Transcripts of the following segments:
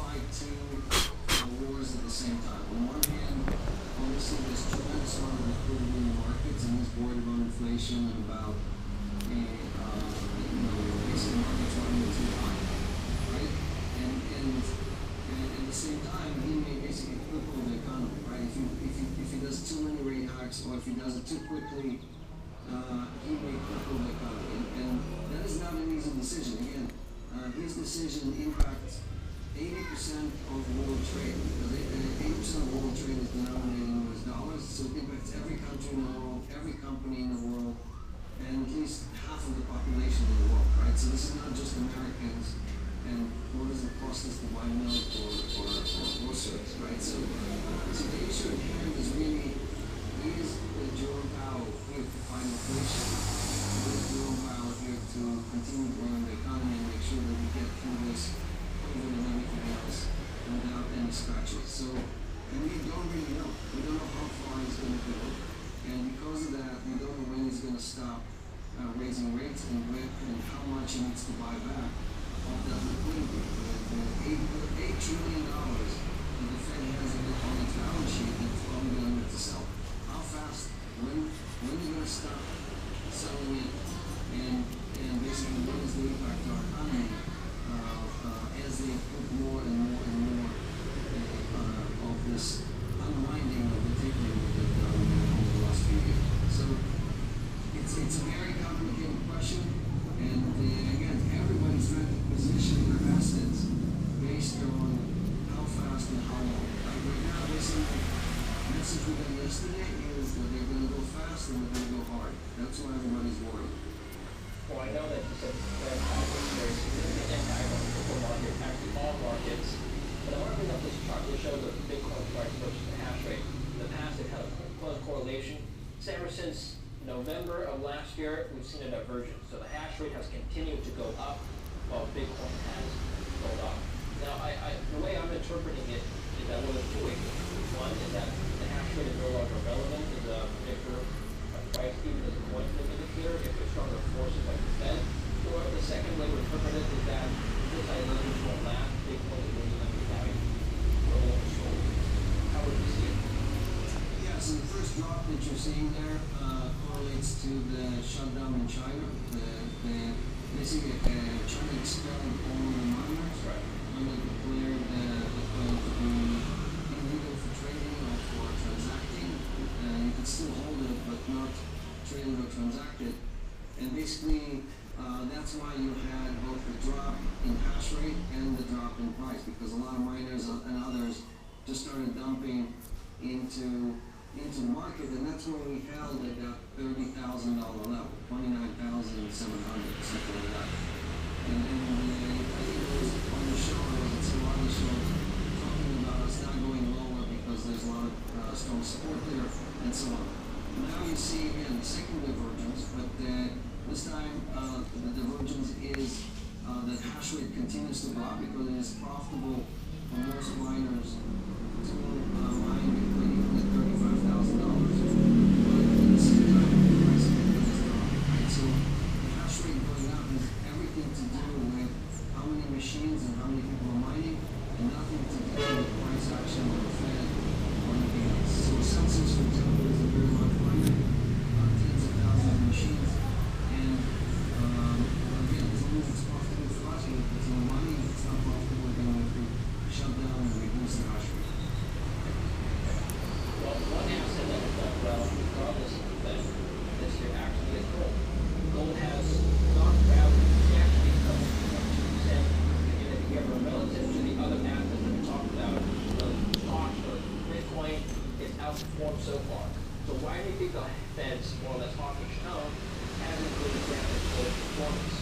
fight two wars at the same time. On one hand, obviously there's tremendous amount of liquidity in the markets, and he's worried about inflation and about basically markets running too high, right? And at the same time, he may basically cripple the economy, right? If he does too many rate hikes, or if he does it too quickly, he may cripple the economy. And that is not an easy decision. Again, his decision impacts 80% of world trade, because 80% of world trade is denominated in US dollars, so it impacts every country in the world, every company in the world, and at least half of the population in the world, right? So this is not just Americans, and what does it cost us to buy milk or groceries, right? So the issue at hand is really, is Jerome Powell here to fight inflation? Is Jerome Powell here to continue growing the economy and make sure that we get through this COVID and everything else without any scratches? So, and we don't really know. We don't know how far he's going to go. And because of that, we don't know when he's going to stop raising rates and how much he needs to buy back of that liquidity. The $8 trillion that the Fed has on its balance sheet that's probably going to need to sell. How fast? When are you going to stop selling it? And basically, what is the impact on our economy as they put more and more and more of this unwinding of the tapering that they've done over the last few years. So it's a very complicated question, and again, everybody's trying to position their assets based on how fast and how long. Like right now, basically, the message we got yesterday is that they're going to go fast and they're going to go hard. That's why everybody's worried. Well, I know that you said that there's significant impact on the crypto market, actually all markets. But I want to bring up this chart that shows the Bitcoin price versus the hash rate. In the past, it had a close correlation. So ever since November of last year, we've seen a divergence. So the hash rate has continued to go up while Bitcoin has gone up. Now, the way I'm interpreting it is that one of two ways. One is that the hash rate is no longer relevant as a predictor of price, even as a quantitative indicator, if there's stronger forces like the Fed. Or the second way to interpret it is that this ideology won't last. Bitcoin is really undervalued for a long story. How would you see it? Yeah, so the first drop that you're seeing there correlates to the shutdown in China. Basically, China expelled all the miners. Right. When they declared Bitcoin to be illegal for trading or for transacting. You could still hold it, but not trade it or transact it. And basically, that's why you had both the drop in hash rate and the drop in price, because a lot of miners and others just started dumping into the market, and that's when we held at that $30,000 level, $29,700, something like that. And I think it was on the show, there was a lot of shows talking about us not going lower because there's a lot of strong support there, and so on. Now you see again the second divergence, but this time the divergence is that hash rate continues to go up because it is profitable for most miners to mine Bitcoin even at $35,000. But at the same time, the price of Bitcoin is dropping, right? So the hash rate going up has everything to do with how many machines and how many people are mining, and nothing to do with price action of the Fed or anything else. So Celsius, for example, is a very large miner, tens of thousands of machines, and again, as long as it's profitable for us, we'll continue mining. If it's not profitable, we're going to shut down and reduce the hash rate. Well, one asset that has done well, regardless of the Fed, this year actually is gold. Gold has not traveled, it's actually come 2% beginning of the year, but relative to the other assets that we talked about, the stocks or Bitcoin, it's outperformed so far. So why do you think the Fed's more or less hawkish tone hasn't really damaged gold performance?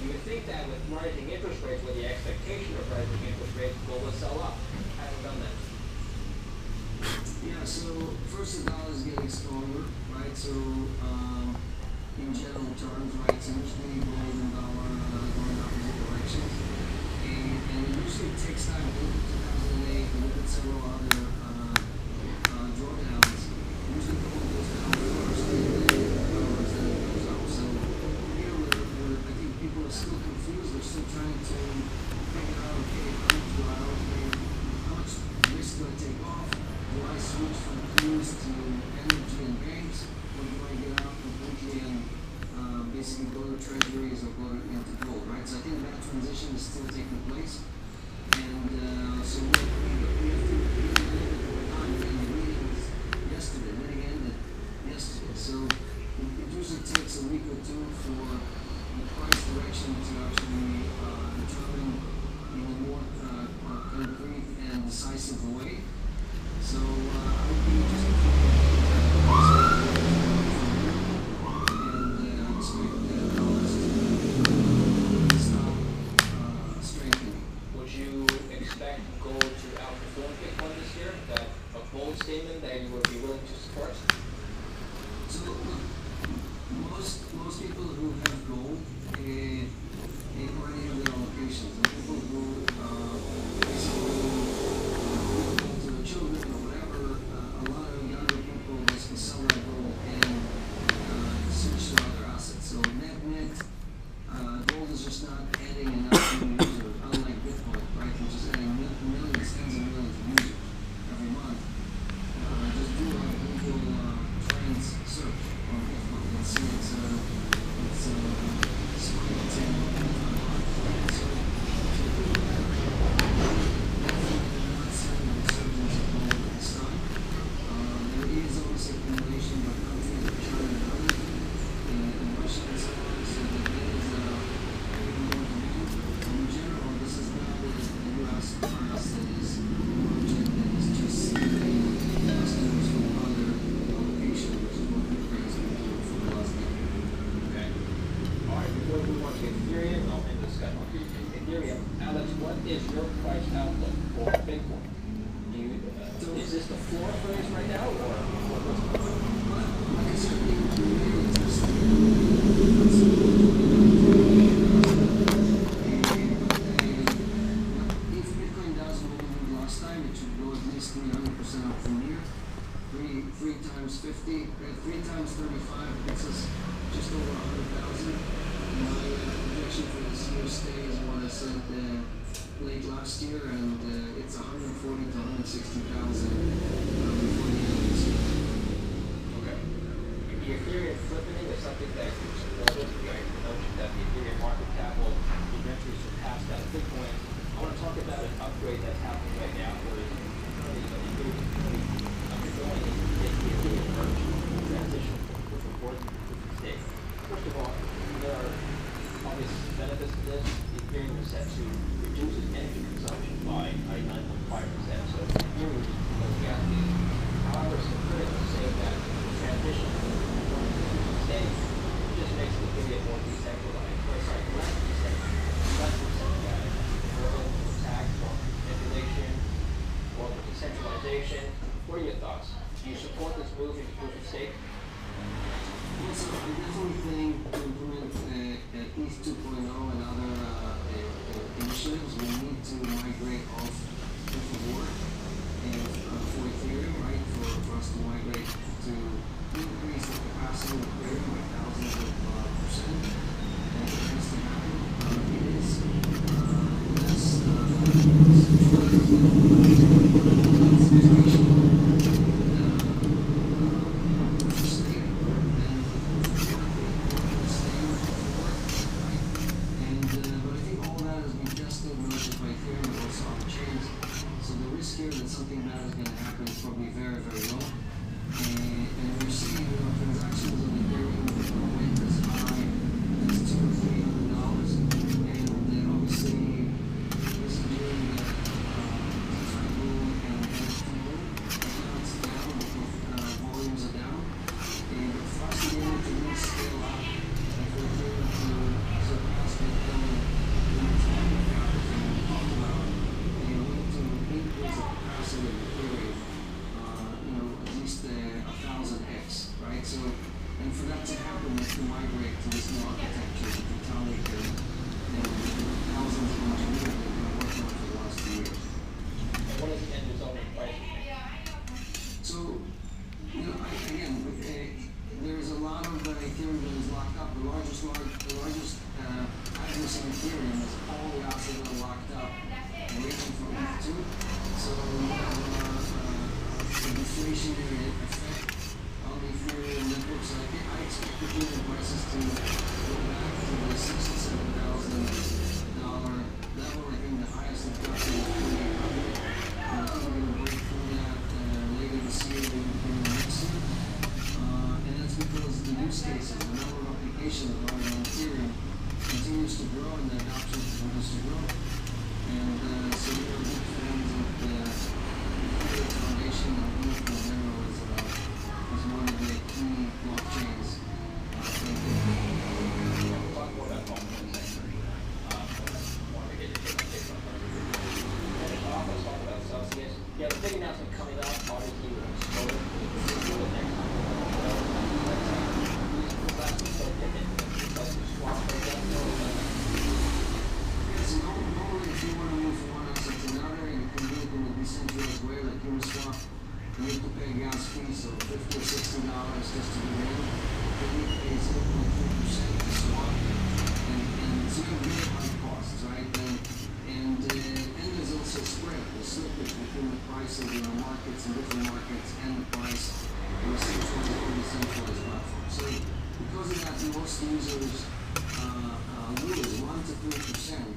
You would think that with rising interest rates, with the expectation of rising interest rates, gold will sell up. Hasn't done that. Yeah, so first the dollar is getting stronger, right? So in general terms, right? So usually gold and dollar going opposite directions, and it usually takes time. Look at 2008, look at several other drawdowns. Usually gold goes down first, and then dollars, then it goes up. So here, I think people are still confused. They're still trying to figure out, okay, crude's loud. still taking place. And so we have to on the meetings yesterday. The meeting ended yesterday. So it usually takes a week or two for the price direction to actually determine in a more concrete and decisive way. So I would be just and expect the dollars to stop strengthening. Would you expect gold to outperform Bitcoin this year? That a bold statement that you would be willing to support? So most people who have gold already have their allocations. The people who basically give to their children or whatever, a lot of younger people basically sell their gold and switch to other assets. So net, gold is just not adding enough new users, unlike Bitcoin, right? Which is adding millions, tens of millions of users every month. Just do a Google Trends search on Bitcoin and see it's spiked in right? So people that not seeing a resurgence of gold at this time. There is always accumulation by countries like China and others, and Russia and so on, so that there is more demand. In general, this is not the U.S. class that is emerging, that is just seeing customers from other locations, which is what Bitcoin has been doing for the last decade. Okay. All right. Before we move on to Ethereum, I'll end the discussion on Ethereum. Alex, what is your price outlook for Bitcoin? Is this the floor price right now, or what's the But, like I said, it's just if Bitcoin does what it did last time, it should go at least 300% up from here. Three times 50, 3 times 35 gets us just over 100,000. My projection for this year stays what I said late last year, and it's 140 to 160,000 before the end of this year. Okay. The Ethereum flipping is something that you supported. I noticed that the Ethereum market cap will eventually surpass that of Bitcoin. I want to talk about an upgrade that's happening right now where Ethereum undergoing the Ethereum merge transition with the board stake. First of all, there are obvious benefits to this. Ethereum is set to reduce its energy consumption by 99.5%. So Ethereum is goes gas fees. However, some critics say that the transition from the state just makes Ethereum more decentralized, or sorry, less decentralized, more open to attacks, more manipulation, more decentralization. What are your thoughts? Do you support this move into proof of stake? Yes, I definitely think to implement at least 2.0 and other initiatives, we need to migrate off proof of work and for Ethereum, right? For us to migrate to increase the capacity of Ethereum by thousands of percent. And it has to happen. It is less but I think all that has been tested, not just by Ethereum, but also other chains. So the risk here that something bad is going to happen is probably very, very low. And we're seeing transactions on Ethereum went as high as $200 or $300. And obviously, this is during the DeFi boom and NFT boom. Now it's down, volumes are down. And for us to be able to really scale up and for Ethereum to surpass Bitcoin in its market cap, as we talked about, we need to increase the capacity of Ethereum, at least 1,000x, right? So, and for that to happen, we have to migrate to this new architecture that Vitalik and thousands of engineers have been working on for the last 2 years. And what is the end result in pricing? So, again, there is a lot of Ethereum that is locked up. The largest address in Ethereum is all the assets that are locked up, waiting for ETH2. So you have a deflationary effect on the Ethereum network. So I expect Ethereum prices to go back to the $6,000 to $7,000 level just to get in. Then you pay 0.3% to swap, and so you have really high costs, right? And there's also spread, the slippage between the price of markets and different markets and the price of a centralized or decentralized platform. So because of that, most users lose 1 to 3%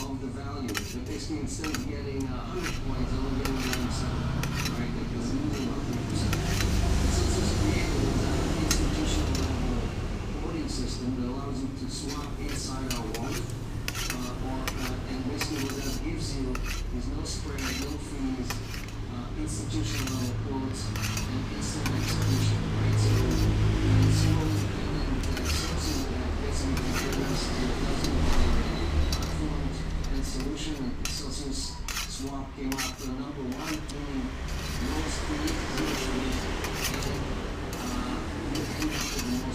of the value. But basically, instead of getting 100 points, they're only getting 97, right? Because they're losing about 3%. And so this is created an institutional level voting system that allows you to swap inside our wallet. And basically what that gives you is no spread, no fees, institutional level quotes, and instant execution, right? So it's more independent sources that basically compare us to dozen platforms and solution. And Celsius Swap came out the number one, meaning lowest fee, zero fees, and we came out with the most